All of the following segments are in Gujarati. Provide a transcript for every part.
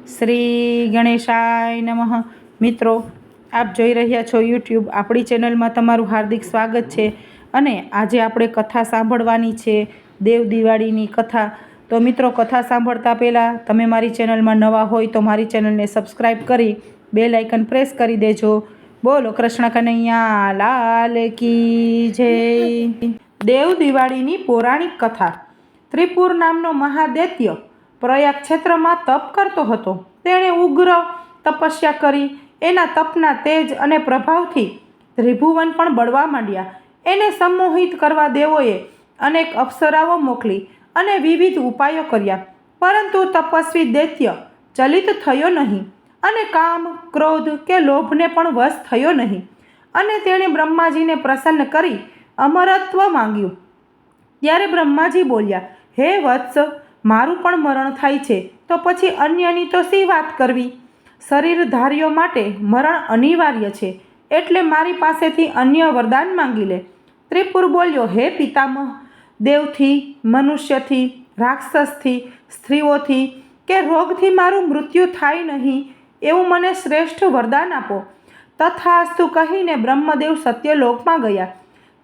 શ્રી ગણેશાય નમઃ। મિત્રો, આપ જોઈ રહ્યા છો યુટ્યુબ આપણી ચેનલમાં તમારું હાર્દિક સ્વાગત છે। અને આજે આપણે કથા સાંભળવાની છે, દેવ દિવાળીની કથા। તો મિત્રો, કથા સાંભળતા પહેલાં તમે મારી ચેનલમાં નવા હોય તો મારી ચેનલને સબસ્ક્રાઈબ કરી બેલ આઇકન પ્રેસ કરી દેજો। બોલો કૃષ્ણ કનૈયા લાલ કી જય। દેવ દિવાળીની પૌરાણિક કથા। ત્રિપુર નામનો મહાદૈત્ય પ્રયાગ ક્ષેત્રમાં તપ કરતો હતો। તેણે ઉગ્ર તપસ્યા કરી। એના તપના તેજ અને પ્રભાવથી ત્રિભુવન પણ બળવા માંડ્યા। એને સંમોહિત કરવા દેવોએ અનેક અપ્સરાઓ મોકલી અને વિવિધ ઉપાયો કર્યા, પરંતુ તપસ્વી દૈત્ય ચલિત થયો નહીં અને કામ, ક્રોધ કે લોભને પણ વશ થયો નહીં। અને તેણે બ્રહ્માજીને પ્રસન્ન કરી અમરત્વ માંગ્યું। ત્યારે બ્રહ્માજી બોલ્યા, હે વત્સ, મારું પણ મરણ થાય છે, તો પછી અન્યની તો શી વાત કરવી? શરીરધારીઓ માટે મરણ અનિવાર્ય છે, એટલે મારી પાસેથી અન્ય વરદાન માંગી લે। ત્રિપુર બોલ્યો, હે પિતામહ, દેવથી, મનુષ્યથી, રાક્ષસથી, સ્ત્રીઓથી કે રોગથી મારું મૃત્યુ થાય નહીં એવું મને શ્રેષ્ઠ વરદાન આપો। તથાસ્તુ કહીને બ્રહ્મદેવ સત્યલોકમાં ગયા।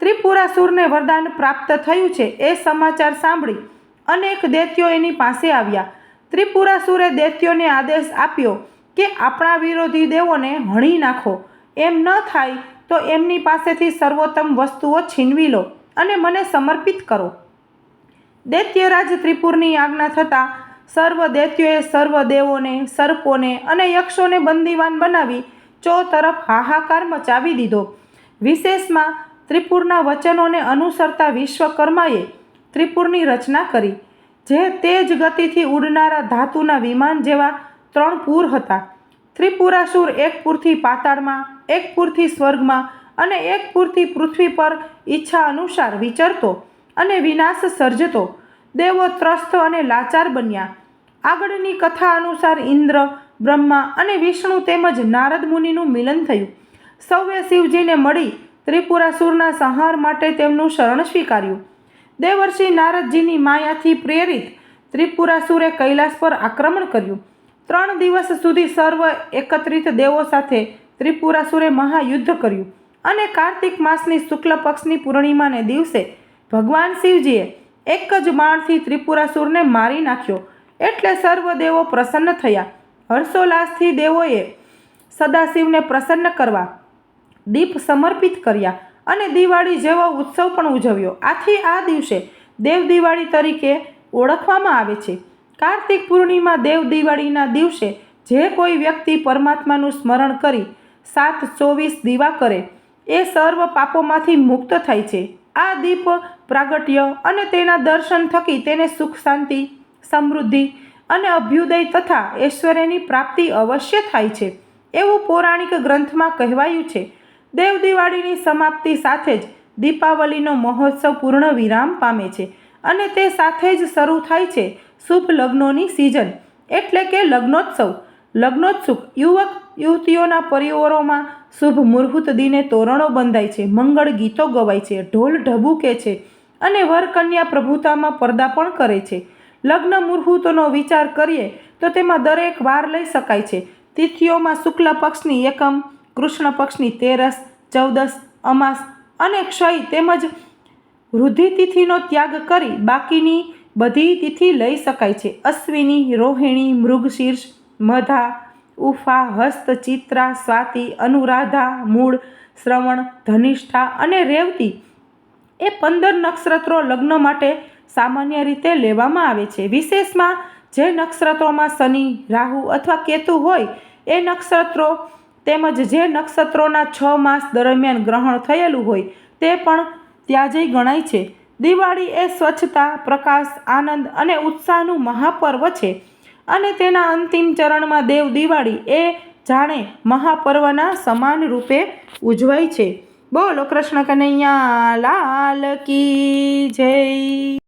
ત્રિપુરાસુરને વરદાન પ્રાપ્ત થયું છે એ સમાચાર સાંભળી અનેક દૈત્યો એની પાસે આવ્યા। ત્રિપુરાસુરે દૈત્યોને આદેશ આપ્યો કે આપણા વિરોધી દેવોને હણી નાખો। એમ ન થાય તો એમની પાસેથી સર્વોત્તમ વસ્તુઓ છીનવી લો અને મને સમર્પિત કરો। દૈત્યરાજ ત્રિપુરની આજ્ઞા થતાં સર્વ દૈત્યોએ સર્વ દેવોને, સર્પોને અને યક્ષોને બંદીવાન બનાવી ચોતરફ હાહાકાર મચાવી દીધો। વિશેષમાં ત્રિપુરના વચનોને અનુસરતા વિશ્વકર્માએ ત્રિપુરની રચના કરી, જે તેજ ગતિથી ઉડનારા ધાતુના વિમાન જેવા 3 પુર હતા। ત્રિપુરાસુર એક પુરથી પાતાળમાં, એક પુરથી સ્વર્ગમાં અને એક પુરથી પૃથ્વી પર ઈચ્છા અનુસાર વિચરતો અને વિનાશ સર્જતો। દેવો ત્રસ્ત અને લાચાર બન્યા। આગળની કથા અનુસાર ઇન્દ્ર, બ્રહ્મા અને વિષ્ણુ તેમજ નારદ મુનિનું મિલન થયું। સૌએ શિવજીને મળી ત્રિપુરાસુરના સંહાર માટે તેમનું શરણ સ્વીકાર્યું। દેવર્ષિ નારદજીની માયાથી પ્રેરિત ત્રિપુરાસુરે કૈલાસ પર આક્રમણ કર્યું। 3 દિવસ સુધી સર્વ એકત્રિત દેવો સાથે ત્રિપુરાસુરે મહાયુદ્ધ કર્યું અને કાર્તિક માસની શુક્લ પક્ષની પૂર્ણિમાને દિવસે ભગવાન શિવજીએ એક જ બાણથી ત્રિપુરાસુરને મારી નાખ્યો। એટલે સર્વ દેવો પ્રસન્ન થયા। હર્ષોલ્લાસથી દેવોએ સદાશિવને પ્રસન્ન કરવા દીપ સમર્પિત કર્યા અને દિવાળી જેવો ઉત્સવ પણ ઉજવ્યો। આથી આ દિવસે દેવ દિવાળી તરીકે ઓળખવામાં આવે છે। કાર્તિક પૂર્ણિમા દેવ દિવાળીના દિવસે જે કોઈ વ્યક્તિ પરમાત્માનું સ્મરણ કરી 7-24 દીવા કરે એ સર્વ પાપોમાંથી મુક્ત થાય છે। આ દીપ પ્રાગટ્ય અને તેના દર્શન થકી તેને સુખ, શાંતિ, સમૃદ્ધિ અને અભ્યુદય તથા ઐશ્વર્યની પ્રાપ્તિ અવશ્ય થાય છે એવું પૌરાણિક ગ્રંથમાં કહેવાયું છે। દેવ દિવાળીની સમાપ્તિ સાથે જ દીપાવલીનો મહોત્સવ પૂર્ણ વિરામ પામે છે અને તે સાથે જ શરૂ થાય છે શુભ લગ્નોની સિઝન, એટલે કે લગ્નોત્સવ। લગ્નોત્સુક યુવક યુવતીઓના પરિવારોમાં શુભ મુહૂર્ત દિને તોરણો બંધાય છે, મંગળ ગીતો ગવાય છે, ઢોલ ઢબૂકે છે અને વર કન્યા પ્રભુતામાં પર્દાપણ કરે છે। લગ્ન મુહૂર્તનો વિચાર કરીએ તો તેમાં દરેક વાર લઈ શકાય છે। તિથિઓમાં શુક્લ પક્ષની એકમ, કૃષ્ણ પક્ષની 13, 14, અમાસ અને ક્ષય તેમજ વૃદ્ધિ તિથિનો ત્યાગ કરી બાકીની બધી તિથિ લઈ શકાય છે। અશ્વિની, રોહિણી, મૃગશીર્ષ, મધા, ઉફા, હસ્ત, ચિત્રા, સ્વાતિ, અનુરાધા, મૂળ, શ્રવણ, ધનિષ્ઠા અને રેવતી એ 15 નક્ષત્રો લગ્ન માટે સામાન્ય રીતે લેવામાં આવે છે। વિશેષમાં જે નક્ષત્રોમાં શનિ, રાહુ અથવા કેતુ હોય એ નક્ષત્રો તેમજ જે નક્ષત્રોના 6 માસ દરમિયાન ગ્રહણ થયેલું હોય તે પણ ત્યાજય ગણાય છે। દિવાળી એ સ્વચ્છતા, પ્રકાશ, આનંદ અને ઉત્સાહનું મહાપર્વ છે અને તેના અંતિમ ચરણમાં દેવ દિવાળી એ જાણે મહાપર્વના સમાન રૂપે ઉજવાય છે। બોલો કૃષ્ણ કનૈયા લાલ કી જય।